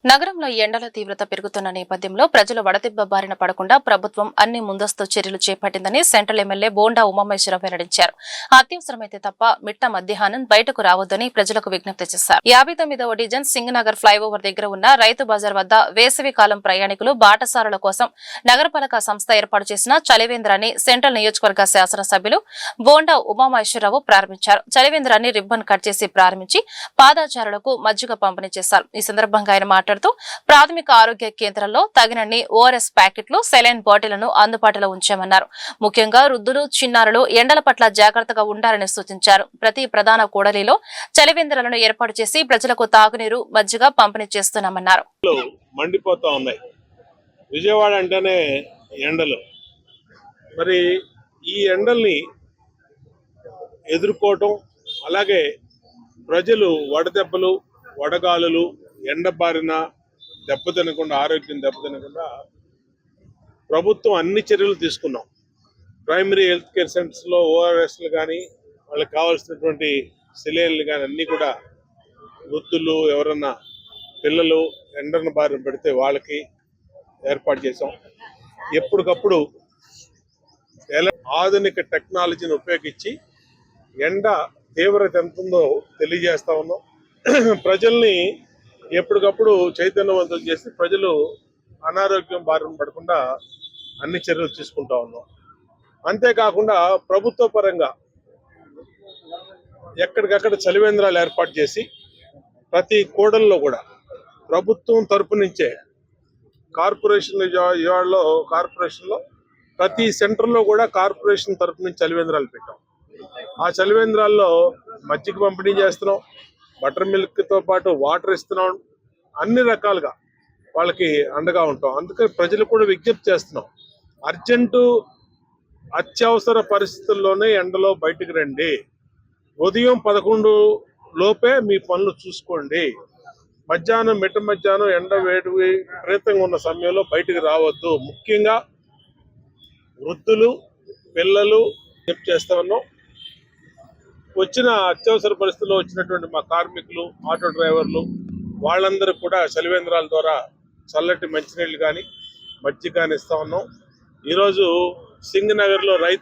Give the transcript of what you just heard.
నగరంలో ఎండల తీవ్రత పెరుగుతున్న నేపథ్యంలో ప్రజలు వడదెబ్బ బారిన పడకుండా ప్రభుత్వం అన్ని ముందస్తు చర్యలు చేపట్టిందని సెంట్రల్ ఎమ్మెల్యే బోండా ఉమామహేశ్వరరావు వెల్లడించారు. అత్యవసరమైతే తప్ప మిట్ట మధ్యాహ్నం బయటకు రావద్దని ప్రజలకు విజ్ఞప్తి చేశారు. 59వ డివిజన్ సింగనగర్ ఫ్లైఓవర్ దగ్గర ఉన్న రైతు బజార్ వద్ద వేసవి కాలం ప్రయాణికులు బాటసారుల కోసం నగరపాలక సంస్థ ఏర్పాటు చేసిన చలివేంద్రాన్ని సెంట్రల్ నియోజకవర్గ శాసనసభ్యులు బోండా ఉమామహేశ్వరరావు ప్రారంభించారు. చలివేంద్రాన్ని రిబ్బన్ కట్ చేసి ప్రారంభించి పాదాచారులకు మజ్జిగ పంపిణీ చేశారు. ఈ సందర్భంగా ఆయన మాట్లాడుతూ ప్రాథమిక ఆరోగ్య కేంద్రంలో తగినన్ని ఓఆర్ఎస్ ప్యాకెట్లు, సెలైన్ బాటిళ్లను అందుబాటులో ఉంచామన్నారు. ముఖ్యంగా వృద్ధులు, చిన్నారులు ఎండల పట్ల జాగ్రత్తగా ఉండాలని సూచించారు. ప్రతి ప్రధాన కూడలిలో చలివేంద్రాలను ఏర్పాటు చేసి ప్రజలకు తాగునీరు, మజ్జిగ పంపిణీ చేస్తున్నామన్నారు. మండిపోతా ఉన్నాయి. విజయవాడ అంటేనే ఎండలు. మరి ఈ ఎండల్ని ఎదుర్కోవటం, అలాగే ప్రజలు వడదెబ్బలు, వడగాలులు, ఎండబారిన దెబ్బతినకుండా, ఆరోగ్యం దెబ్బతినకుండా ప్రభుత్వం అన్ని చర్యలు తీసుకున్నాం. ప్రైమరీ హెల్త్ కేర్ సెంటర్స్లో ఓఆర్ఎస్లు కానీ, వాళ్ళకి కావాల్సినటువంటి సిలేన్లు కానీ అన్నీ కూడా వృద్ధులు, ఎవరన్నా పిల్లలు ఎండన బారిన పెడితే వాళ్ళకి ఏర్పాటు చేసాం. ఎప్పటికప్పుడు ఆధునిక టెక్నాలజీని ఉపయోగించి ఎండ తీవ్రత ఎంత ఉందో తెలియజేస్తా ఉన్నాం. ప్రజల్ని ఎప్పటికప్పుడు చైతన్యవంతులు చేసి ప్రజలు అనారోగ్యం బారిన పడకుండా అన్ని చర్యలు తీసుకుంటా ఉన్నాం. అంతేకాకుండా ప్రభుత్వ పరంగా ఎక్కడికక్కడ చలివేంద్రాలు ఏర్పాటు చేసి ప్రతి కూడల్లో కూడా ప్రభుత్వం తరపు నుంచే కార్పొరేషన్లో ప్రతి సెంటర్లో కూడా కార్పొరేషన్ తరపు నుంచి చలివేంద్రాలు పెట్టాం. ఆ చలివేంద్రాల్లో మజ్జిగ పంపిణీ చేస్తున్నాం, బటర్ మిల్క్తో పాటు వాటర్ ఇస్తున్నాం, అన్ని రకాలుగా వాళ్ళకి అండగా ఉంటాం. అందుకని ప్రజలకు కూడా విజ్ఞప్తి చేస్తున్నాం, అర్జెంటు అత్యవసర పరిస్థితుల్లోనే ఎండలో బయటికి రండి. ఉదయం 11 లోపే మీ పనులు చూసుకోండి. మధ్యాహ్నం మిట్ట మధ్యాహ్నం ఎండ వేడి విపరీతంగా ఉన్న సమయంలో బయటికి రావద్దు. ముఖ్యంగా వృద్ధులు, పిల్లలు విజ్ఞప్తి చేస్తా ఉన్నాం. వచ్చిన అత్యవసర పరిస్థితుల్లో వచ్చినటువంటి మా కార్మికులు, ఆటో డ్రైవర్లు, వాళ్ళందరూ కూడా చలివేంద్రాల ద్వారా చల్లటి మంచినీళ్ళు కానీ, మజ్జిగ కానీ ఇస్తా ఉన్నాం. ఈరోజు సింగనగర్లో రైతు